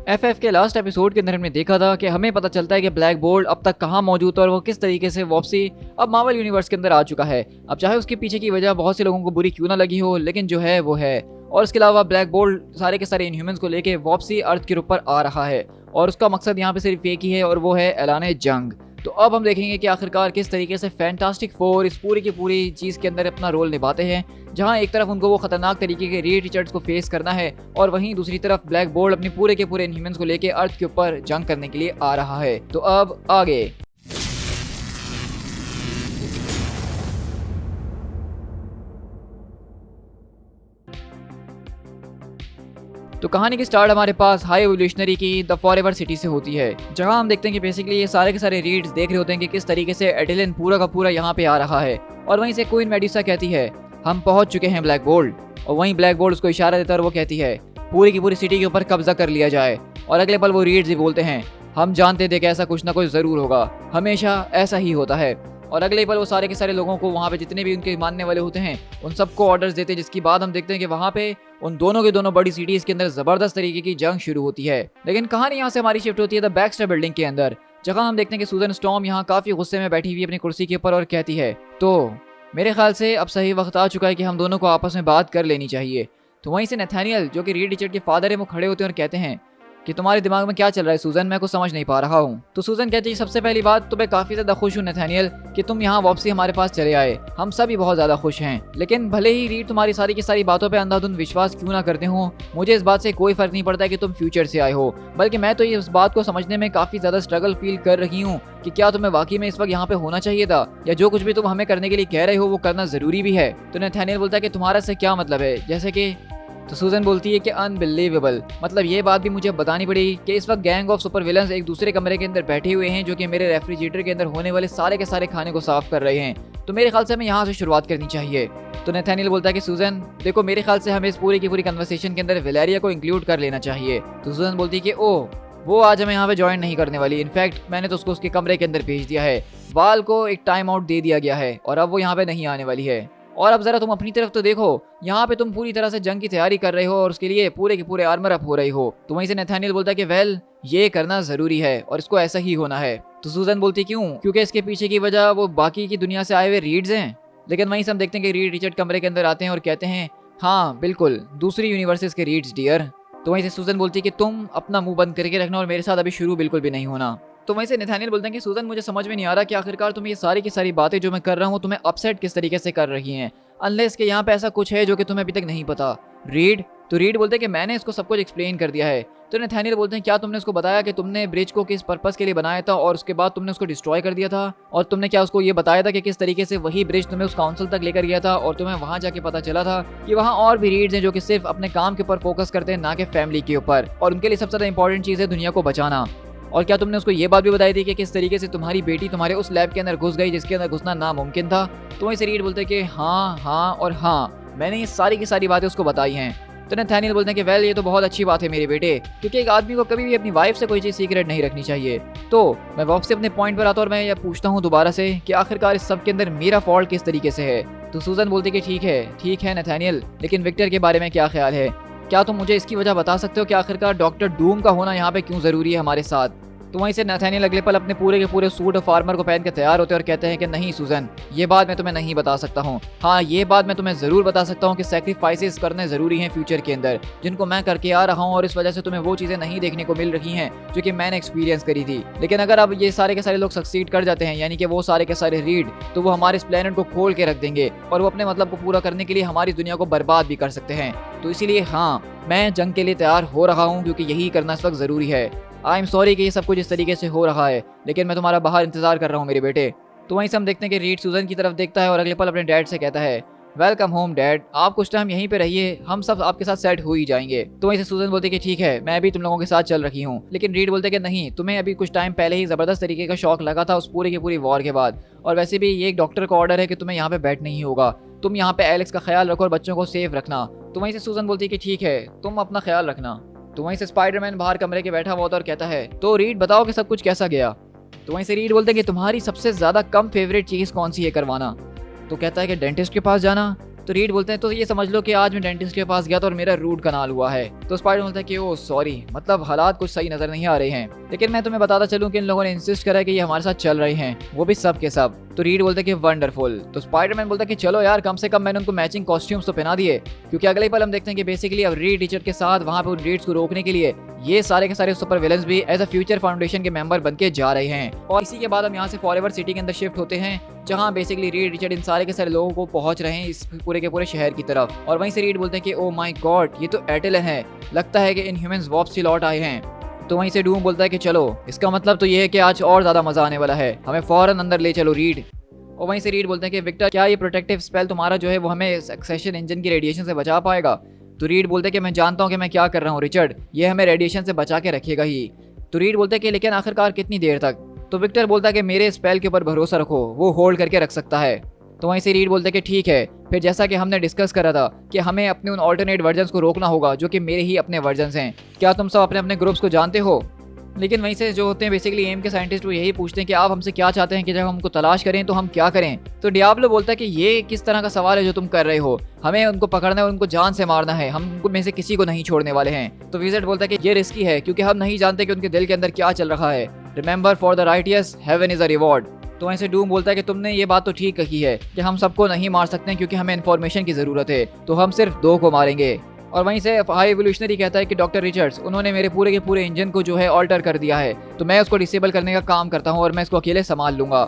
FF के last episode के अंदर हमने देखा था कि हमें पता चलता है कि ब्लैक बोल्ट अब तक कहाँ मौजूद था और वो किस तरीके से वापसी अब मार्वल यूनिवर्स के अंदर आ चुका है। अब चाहे उसके पीछे की वजह बहुत से लोगों को बुरी क्यों ना लगी हो, लेकिन जो है वो है। और इसके अलावा ब्लैक बोल्ट सारे के सारे इनह्यूमंस को लेके वापसी अर्थ के ऊपर आ रहा है और उसका मकसद यहाँ पे सिर्फ एक ही है और वो है ऐलान जंग। तो अब हम देखेंगे कि आखिरकार किस तरीके से फैंटास्टिक फोर इस पूरी की पूरी चीज़ के अंदर अपना रोल निभाते हैं, जहां एक तरफ उनको वो खतरनाक तरीके के रीड रिचर्ड्स को फेस करना है और वहीं दूसरी तरफ ब्लैक बोल्ट अपने पूरे के पूरे इनह्यूमंस को लेकर अर्थ के ऊपर जंग करने के लिए आ रहा है। तो अब आगे तो कहानी की स्टार्ट हमारे पास हाई एवोल्यूशनरी की द फॉरएवर सिटी से होती है, जहां हम देखते हैं कि बेसिकली ये सारे के सारे रीड्स देख रहे होते हैं कि किस तरीके से एडिलिन पूरा का पूरा यहाँ पे आ रहा है। और वहीं से क्वीन मेडुसा कहती है हम पहुंच चुके हैं ब्लैक बोल्ट, और वहीं ब्लैक बोल्ट उसको इशारा देता है और वो कहती है पूरी की पूरी सिटी के ऊपर कब्जा कर लिया जाए। और अगले पल वो रीड्स ही बोलते हैं हम जानते थे कि ऐसा कुछ ना कुछ जरूर होगा, हमेशा ऐसा ही होता है। और अगले पल वो सारे के सारे लोगों को वहाँ पे जितने भी उनके मानने वाले होते हैं उन सबको ऑर्डर्स देते हैं, जिसकी बाद हम देखते हैं कि वहाँ पे उन दोनों के दोनों बड़ी सिटीज के अंदर जबरदस्त तरीके की जंग शुरू होती है। लेकिन कहानी यहाँ से हमारी शिफ्ट होती है द बैक्स्टर बिल्डिंग के अंदर, जहाँ हम देखते हैं कि सूजन स्टॉर्म यहाँ काफी गुस्से में बैठी हुई अपनी कुर्सी के ऊपर और कहती है तो मेरे ख्याल से अब सही वक्त आ चुका है कि हम दोनों को आपस में बात कर लेनी चाहिए। तो वहीं से नथानियल जो कि रीड रिचर्ड के फादर है वो खड़े होते हैं और कहते हैं कि तुम्हारे दिमाग में क्या चल रहा है सूजन, मैं कुछ समझ नहीं पा रहा हूँ। तो सूजन कहती है सबसे पहली बात तो मैं काफी ज्यादा खुश हूँ नथानियल कि तुम यहाँ वापसी हमारे पास चले आए, हम सभी बहुत ज्यादा खुश हैं। लेकिन भले ही रीड तुम्हारी सारी की सारी बातों पे अंधाधुंध विश्वास क्यों ना करते हो, मुझे इस बात से कोई फर्क नहीं पड़ता कि तुम फ्यूचर से आए हो, बल्कि मैं तो इस बात को समझने में काफी ज्यादा स्ट्रगल फील कर रही हूँ कि क्या तुम्हें वाकई में इस वक्त यहाँ पे होना चाहिए था, या जो कुछ भी तुम हमें करने के लिए कह रहे हो वो करना जरूरी भी है। तो नथानियल बोलता है कि तुम्हारा से क्या मतलब है, जैसे कि। तो सूजन बोलती है कि अनबिलीवेबल, मतलब ये बात भी मुझे बतानी पड़ी कि इस वक्त गैंग ऑफ सुपर विलन्स एक दूसरे कमरे के अंदर बैठे हुए हैं जो कि मेरे रेफ्रिजरेटर के अंदर होने वाले सारे के सारे खाने को साफ कर रहे हैं, तो मेरे ख्याल से हमें यहाँ से शुरुआत करनी चाहिए। तो नथानियल बोलता है कि सूजन देखो मेरे ख्याल से हमें इस पूरी की पूरी कन्वर्सेशन के अंदर वेलेरिया को इंक्लूड कर लेना चाहिए। तो सूजन बोलती है कि ओह वो आज हमें यहाँ पे ज्वाइन नहीं करने वाली, इनफैक्ट मैंने तो उसको उसके कमरे के अंदर भेज दिया है, वाल को एक टाइम आउट दे दिया गया है और अब वो यहाँ पे नहीं आने वाली है। और अब जरा तुम अपनी तरफ तो देखो, यहाँ पे तुम पूरी तरह से जंग की तैयारी कर रहे हो और उसके लिए पूरे के पूरे आर्मर अप हो रही हो। तो वहीं से नथानियल बोलता है कि वेल ये करना जरूरी है और इसको ऐसा ही होना है। तो सूजन बोलती क्यों, क्योंकि इसके पीछे की वजह वो बाकी की दुनिया से आए हुए रीड्स हैं। लेकिन वहीं से हम देखते हैं कि रीड रिचर्ड कमरे के अंदर आते हैं और कहते हैं हाँ बिल्कुल दूसरी यूनिवर्सेस के रीड्स डियर। तो वहीं से सूजन बोलती है कि तुम अपना मुंह बंद करके रखना और मेरे साथ अभी शुरू बिल्कुल भी नहीं होना। तो वहीं से नथानियल बोलते हैं कि सूजन मुझे समझ में नहीं आ रहा कि आखिरकार तुम ये सारी की सारी बातें जो मैं कर रहा हूँ तुम्हें अपसेट किस तरीके से कर रही हैं, अनलेस के यहाँ पे ऐसा कुछ है जो कि तुम्हें अभी तक नहीं पता। रीड तो रीड बोलते हैं कि मैंने इसको सब कुछ एक्सप्लेन कर दिया है। तो नथानियल बोलते हैं क्या तुमने उसको बताया कि तुमने ब्रिज को किस पर्पस के लिए बनाया था और उसके बाद तुमने उसको डिस्ट्रॉय कर दिया था, और तुमने क्या उसको ये बताया था कि किस तरीके से वही ब्रिज तुम्हें उस काउंसिल तक लेकर गया था और तुम्हें वहां जाके पता चला था कि वहाँ और भी रीड्स हैं जो कि सिर्फ अपने काम के ऊपर फोकस करते हैं ना कि फैमिली के ऊपर, और उनके लिए सबसे ज्यादा इंपॉर्टेंट चीज़ है दुनिया को बचाना। और क्या तुमने उसको ये बात भी बताई थी कि किस तरीके से तुम्हारी बेटी तुम्हारे उस लैब के अंदर घुस गई जिसके अंदर घुसना नामुमकिन था। तो वहीं से रीड बोलते हैं कि हाँ और हाँ मैंने ये सारी की सारी बातें उसको बताई हैं। तो नथानियल बोलते हैं कि वेल ये तो बहुत अच्छी बात है मेरे बेटे, क्योंकि एक आदमी को कभी भी अपनी वाइफ से कोई चीज़ सीक्रेट नहीं रखनी चाहिए। तो मैं वापस अपने पॉइंट पर आता हूँ और मैं ये पूछता हूँ दोबारा से कि आखिरकार इस सब के अंदर मेरा फॉल्ट किस तरीके से है। तो सूजन बोलती है कि ठीक है नथानियल, लेकिन विक्टर के बारे में क्या ख्याल है, क्या तुम मुझे इसकी वजह बता सकते हो कि आखिरकार डॉक्टर डूम का होना यहाँ पे क्यों जरूरी है हमारे साथ। तो वहीं से नथानियल अगले पल अपने पूरे के पूरे सूट ऑफ आर्मर को पहन के तैयार होते हैं और कहते हैं कि नहीं सूजन ये बात मैं तुम्हें नहीं बता सकता हूँ, हाँ ये बात मैं तुम्हें जरूर बता सकता हूँ कि सैक्रिफाइसेस करने जरूरी हैं फ्यूचर के अंदर, जिनको मैं करके आ रहा हूँ और इस वजह से तुम्हें वो चीजें नहीं देखने को मिल रही हैं जो कि मैंने एक्सपीरियंस करी थी। लेकिन अगर अब ये सारे के सारे लोग सक्सीड कर जाते हैं, यानी कि वो सारे के सारे रीड, तो वो हमारे इस प्लेनेट को खोल के रख देंगे और वो अपने मतलब को पूरा करने के लिए हमारी दुनिया को बर्बाद भी कर सकते हैं। तो इसीलिए हाँ मैं जंग के लिए तैयार हो रहा हूँ क्योंकि यही करना इस वक्त जरूरी है। आई एम सॉरी कि ये सब कुछ इस तरीके से हो रहा है, लेकिन मैं तुम्हारा बाहर इंतजार कर रहा हूँ मेरे बेटे। तो वहीं से हम देखते हैं कि रीड सूजन की तरफ देखता है और अगले पल अपने डैड से कहता है वेलकम होम डैड, आप कुछ टाइम यहीं पे रहिए, हम सब आपके साथ सेट हो ही जाएंगे। तो वहीं से सूजन बोलती है कि ठीक है मैं अभी तुम लोगों के साथ चल रही हूँ, लेकिन रीड बोलते कि नहीं तुम्हें अभी कुछ टाइम पहले ही जबरदस्त तरीके का शॉक लगा था उस पूरी की पूरी वॉर के बाद, और वैसे भी ये एक डॉक्टर का ऑर्डर है कि तुम्हें यहाँ पे बैठना ही होगा, तुम यहाँ पे एलेक्स का ख्याल रखो और बच्चों को सेफ रखना। तो वहीं से सूजन बोलती है कि ठीक है तुम अपना ख्याल रखना। तो वहीं से स्पाइडरमैन बाहर कमरे के बैठा हुआ होता और कहता है तो रीड बताओ कि सब कुछ कैसा गया। तो वहीं से रीड बोलते हैं कि तुम्हारी सबसे ज्यादा कम फेवरेट चीज कौन सी है करवाना। तो कहता है कि डेंटिस्ट के पास जाना। तो रीड बोलते हैं तो ये समझ लो कि आज मैं डेंटिस्ट के पास गया था और मेरा रूट कनाल हुआ है। तो स्पाइडर बोलता है कि ओ सॉरी, मतलब हालात कुछ सही नजर नहीं आ रहे हैं, लेकिन मैं तुम्हें बताता चलूं कि इन लोगों ने इंसिस्ट करा कि ये हमारे साथ चल रहे हैं, वो भी सब के सब। तो रीड बोलते हैं कि वंडरफुल। तो स्पाइडरमैन बोलता है कि चलो यार, कम से कम मैंने उनको मैचिंग कॉस्ट्यूम्स तो पहना दिए, क्योंकि अगले ही पल हम देखते हैं कि बेसिकली अब रीड टीचर के साथ वहां पे उन रीड्स को रोकने के लिए ये सारे के सारे सुपर विलन्स भी एज अ फ्यूचर फाउंडेशन के मेंबर बनके जा रहे हैं। और इसी के बाद हम यहाँ से फॉरएवर सिटी के अंदर शिफ्ट होते हैं, जहाँ बेसिकली रीड टीचर इन सारे के सारे लोगों को पहुंच रहे हैं इस पूरे के पूरे शहर की तरफ। और वहीं से रीड बोलते हैं कि ओ माय गॉड, ये तो एटेलन है, लगता है कि इनह्यूमंस वापसी लौट आए हैं। तो वहीं से डूम बोलता है कि चलो, इसका मतलब तो ये है कि आज और ज्यादा मजा आने वाला है, हमें फौरन अंदर ले चलो रीड। और वहीं से रीड बोलते हैं कि विक्टर, क्या ये प्रोटेक्टिव स्पेल तुम्हारा जो है वो हमें सक्सेशन इंजन की रेडिएशन से बचा पाएगा? तो रीड बोलते हैं कि मैं जानता हूँ कि मैं क्या कर रहा हूँ रिचर्ड, ये हमें रेडिएशन से बचा के रखेगा ही। तो रीड बोलते हैं कि लेकिन आखिरकार कितनी देर तक? तो विक्टर बोलता है कि मेरे स्पेल के ऊपर भरोसा रखो, वो होल्ड करके रख सकता है। तो वहीं से रीड बोलते हैं कि ठीक है, फिर जैसा कि हमने डिस्कस करा था कि हमें अपने उन ऑल्टरनेट वर्जन्स को रोकना होगा जो कि मेरे ही अपने वर्जन्स हैं। क्या तुम सब अपने अपने ग्रुप्स को जानते हो? लेकिन वहीं से जो होते हैं बेसिकली एम के साइंटिस्ट वो यही पूछते हैं कि आप हमसे क्या चाहते हैं कि जब हम उनको तलाश करें तो हम क्या करें? तो डियाब्लो बोलता है कि ये किस तरह का सवाल है जो तुम कर रहे हो, हमें उनको पकड़ना है और उनको जान से मारना है, हम उनको में से किसी को नहीं छोड़ने वाले हैं। तो विज़र्ड बोलता है कि ये रिस्की है क्योंकि हम नहीं जानते कि उनके दिल के अंदर क्या चल रहा है। Remember, for the righteous heaven is a reward. तो वहीं से डूम बोलता है कि तुमने ये बात तो ठीक कही है कि हम सबको नहीं मार सकते क्योंकि हमें इन्फॉर्मेशन की जरूरत है, तो हम सिर्फ 2 को मारेंगे। और वहीं से हाई एवोल्यूशनरी कहता है कि डॉक्टर रिचर्ड्स, उन्होंने मेरे पूरे के पूरे इंजन को जो है ऑल्टर कर दिया है, तो मैं उसको डिसेबल करने का काम करता हूँ और मैं इसको अकेले संभाल लूंगा।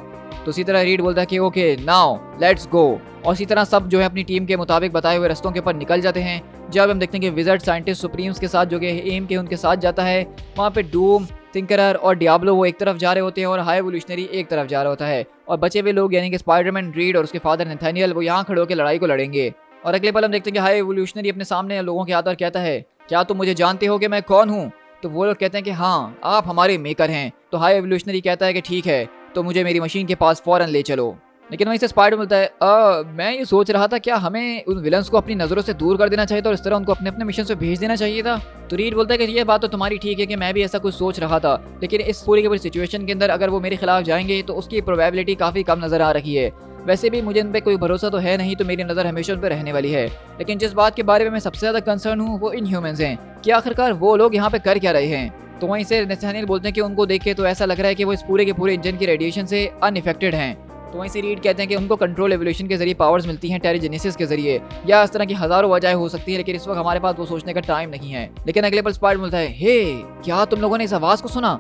तो इसी तरह रीड बोलता है कि ओके नाउ लेट्स गो। और इसी तरह सब जो है अपनी टीम के मुताबिक बताए हुए रास्तों के ऊपर निकल जाते हैं। जब हम देखते हैं कि विज़र्ड साइंटिस्ट सुप्रीम्स के साथ जो कि एम के उनके साथ जाता है, वहाँ पे डूम, थिंकरर और डियाब्लो वो एक तरफ जा रहे होते हैं और हाई एवोल्यूशनरी एक तरफ जा रहा होता है, और बचे हुए लोग यानी कि स्पाइडरमैन, रीड और उसके फादर नथानियल वो यहाँ खड़े होकर लड़ाई को लड़ेंगे। और अगले पल हम देखते हैं कि हाई एवोल्यूशनरी अपने सामने लोगों के आता और कहता है, क्या तुम मुझे जानते हो कि मैं कौन हूँ? तो वो लोग कहते हैं कि हाँ, आप हमारे मेकर हैं। तो हाई एवोल्यूशनरी कहता है कि ठीक है, तो मुझे मेरी मशीन के पास फौरन ले चलो। लेकिन वहीं से स्पाइडर बोलता है मैं ये सोच रहा था क्या हमें उन विलन्स को अपनी नजरों से दूर कर देना चाहिए था और इस तरह उनको अपने अपने मिशन से भेज देना चाहिए था। तो रीड बोलता है कि ये बात तो तुम्हारी ठीक है कि मैं भी ऐसा कुछ सोच रहा था, लेकिन इस पूरी की पूरी सिचुएशन के अंदर अगर वो मेरे खिलाफ जाएंगे तो उसकी प्रोबेबिलिटी काफ़ी कम नज़र आ रही है। वैसे भी मुझे उन पर कोई भरोसा तो है नहीं, तो मेरी नज़र हमेशा उन पर रहने वाली है। लेकिन जिस बात के बारे में मैं सबसे ज़्यादा कंसर्न हूँ वो इनह्यूमंस हैं कि आखिरकार वो लोग यहाँ पे कर क्या रहे हैं। तो वहीं से नथानियल बोलते हैं कि उनको देख के तो ऐसा लग रहा है कि वो इस पूरे के पूरे इंजन की रेडिएशन से अनइफेक्टेड हैं। तो वहीं से रीड कहते हैं कि उनको कंट्रोल एवोल्यूशन के जरिए पावर्स मिलती हैं, टेरिजेनेसिस के जरिए, या इस तरह की हजारों वजह हो सकती है, लेकिन इस वक्त हमारे पास वो सोचने का टाइम नहीं है। लेकिन अगले पल स्पाइडर बोलता है, हे क्या तुम लोगों ने इस आवाज को सुना?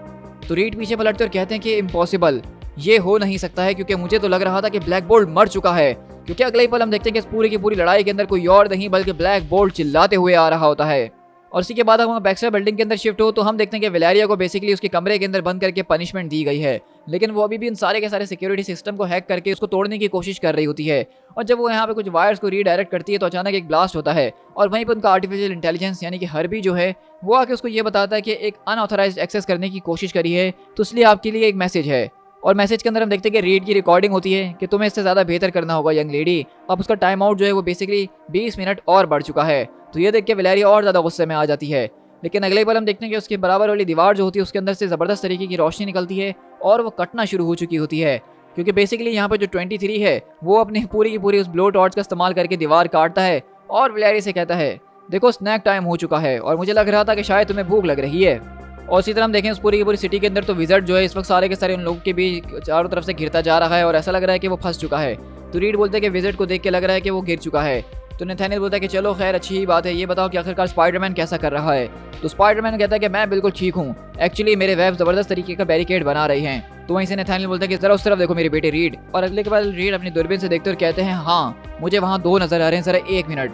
तो रीड पीछे पलटते और कहते हैं कि इम्पॉसिबल, ये हो नहीं सकता है क्योंकि मुझे तो लग रहा था कि ब्लैक बोल्ट मर चुका है। क्योंकि अगले पल हम देखते हैं कि इस पूरी की पूरी लड़ाई के अंदर कोई और नहीं बल्कि ब्लैक बोल्ट चिल्लाते हुए आ रहा होता है। और इसी के बाद हम बैक्स्टर बिल्डिंग के अंदर शिफ्ट हो तो हम देखते हैं कि वेलेरिया को बेसिकली उसके कमरे के अंदर बंद करके पनिशमेंट दी गई है, लेकिन वो अभी भी इन सारे के सारे सिक्योरिटी सिस्टम को हैक करके उसको तोड़ने की कोशिश कर रही होती है। और जब वो यहाँ पे कुछ वायर्स को रीडायरेक्ट करती है तो अचानक एक ब्लास्ट होता है और वहीं पर उनका आर्टिफिशियल इंटेलिजेंस यानी कि हर्बी जो है वो आके उसको ये बताता है कि एक अनऑथराइज्ड एक्सेस करने की कोशिश करी है, तो इसलिए आपके लिए एक मैसेज है। और मैसेज के अंदर हम देखते हैं कि रीड की रिकॉर्डिंग होती है कि तुम्हें इससे ज़्यादा बेहतर करना होगा यंग लेडी। अब उसका टाइम आउट जो है वो बेसिकली 20 मिनट और बढ़ चुका है। तो ये देख के वेलेरिया और ज़्यादा गुस्से में आ जाती है। लेकिन अगले पल हम देखते हैं कि उसके बराबर वाली दीवार जो होती है उसके अंदर से ज़बरदस्त तरीके की रोशनी निकलती है और वो कटना शुरू हो चुकी होती है, क्योंकि बेसिकली यहाँ पर जो 23 है वो अपनी पूरी की पूरी उस ब्लो टॉर्च का इस्तेमाल करके दीवार काटता है और वेलेरिया से कहता है, देखो स्नैक टाइम हो चुका है और मुझे लग रहा था कि शायद तुम्हें भूख लग रही है। और इसी तरह हम देखें उस पूरी की पूरी सिटी के अंदर तो विज़र्ड जो है इस वक्त सारे के सारे उन लोगों के भी चारों तरफ से घिरता जा रहा है और ऐसा लग रहा है कि वो फंस चुका है। तो रीड बोलते हैं कि विज़र्ड को देख के लग रहा है कि वो गिर चुका है। तो नथानियल बोलता है कि चलो खैर अच्छी ही बात है, ये बताओ कि आखिरकार स्पाइडरमैन कैसा कर रहा है। तो स्पाइडरमैन कहता है कि मैं बिल्कुल ठीक हूँ, एक्चुअली मेरे वेब जबरदस्त तरीके का बैरिकेड बना रही हैं। तो वहीं से नथानियल बोलता है कि जरा उस तरफ देखो मेरे बेटे रीड। और अगले के बाद रीड अपनी दूरबीन से देखते और कहते हैं, हाँ मुझे वहाँ 2 नजर आ रहे हैं, जरा 1 मिनट,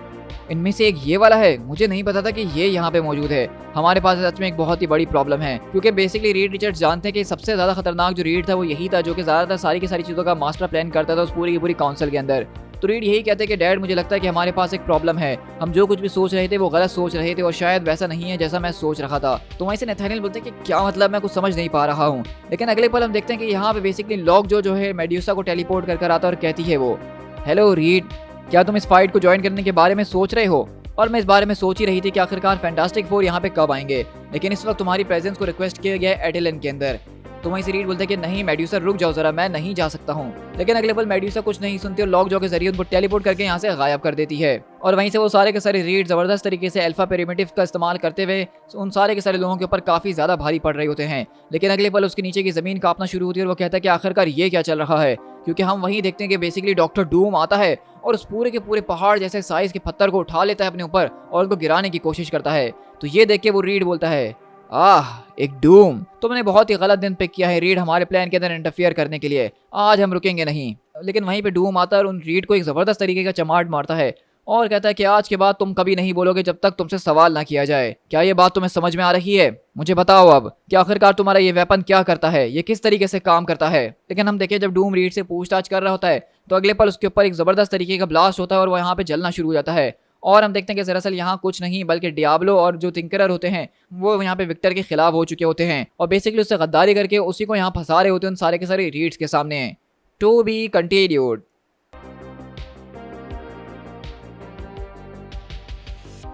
इनमें से एक ये वाला है, मुझे नहीं पता था कि ये यहाँ पे मौजूद है। हमारे पास सच में एक बहुत ही बड़ी प्रॉब्लम है, क्योंकि बेसिकली रीड रिचर्ड्स जानते हैं कि सबसे ज्यादा खतरनाक जो रीड था वो यही था जो कि ज्यादातर सारी की सारी चीजों का मास्टर प्लान करता था उस पूरी की पूरी काउंसिल के अंदर। तो रीड यही कहते हैं कि डैड मुझे लगता है कि हमारे पास एक प्रॉब्लम है, हम जो कुछ भी सोच रहे थे वो गलत सोच रहे थे और शायद वैसा नहीं है जैसा मैं सोच रहा था। तो वहीं से नथानियल बोलते हैं कि क्या मतलब, मैं कुछ समझ नहीं पा रहा हूँ। लेकिन अगले पल हम देखते हैं कि यहाँ पे बेसिकली लॉक जो है मेड्यूसा को टेलीपोर्ट कर आता और कहती है वो, हेलो रीड, क्या तुम इस फाइट को ज्वाइन करने के बारे में सोच रहे हो? और मैं इस बारे में सोच ही रही थी कि आखिरकार फैंटास्टिक फोर यहाँ पे कब आएंगे, लेकिन इस वक्त तुम्हारी प्रेजेंस को रिक्वेस्ट किया गया है एटेलन के अंदर। तो वहीं से रीड बोलता है कि नहीं मेड्यूसा रुक जाओ जरा, मैं नहीं जा सकता हूँ। लेकिन अगले पल मेड्यूसा कुछ नहीं सुनती और लॉक जॉ के जरिए उनको टेलीपोर्ट करके यहाँ से गायब कर देती है। और वहीं से वो सारे के सारे रीड जबरदस्त तरीके से अल्फा प्रिमिटिव का इस्तेमाल करते हुए उन सारे के सारे लोगों के ऊपर काफी ज्यादा भारी पड़ रहे होते हैं। लेकिन अगले पल उसके नीचे की जमीन कांपना शुरू होती है और वो कहता है कि आखिरकार ये क्या चल रहा है, क्योंकि हम वहीं देखते हैं कि बेसिकली डॉक्टर डूम आता है और उस पूरे के पूरे पहाड़ जैसे साइज के पत्थर को उठा लेता है अपने ऊपर और उनको गिराने की कोशिश करता है। तो ये देख के वो रीड बोलता है, एक डूम, तुमने बहुत ही गलत दिन पिक किया है रीड हमारे प्लान के अंदर इंटरफियर करने के लिए, आज हम रुकेंगे नहीं। लेकिन वहीं पे डूम आता है और उन रीड को एक जबरदस्त तरीके का चमाट मारता है और कहता है कि आज के बाद तुम कभी नहीं बोलोगे जब तक तुमसे सवाल ना किया जाए। क्या ये बात तुम्हें समझ में आ रही है? मुझे बताओ अब कि आखिरकार तुम्हारा ये वेपन क्या करता है, ये किस तरीके से काम करता है। लेकिन हम देखें जब डूम रीड से पूछताछ कर रहा होता है तो अगले पल उसके ऊपर एक जबरदस्त तरीके का ब्लास्ट होता है और वो यहाँ पे जलना शुरू हो जाता है। और हम देखते हैं कि दरअसल यहाँ कुछ नहीं बल्कि डियाब्लो और जो थिंकरर होते हैं वो यहाँ पे विक्टर के खिलाफ हो चुके होते हैं और बेसिकली उससे गद्दारी करके उसी को यहाँ फंसा रहे होते हैं उन सारे के सारे रीड्स के सामने। To be continued.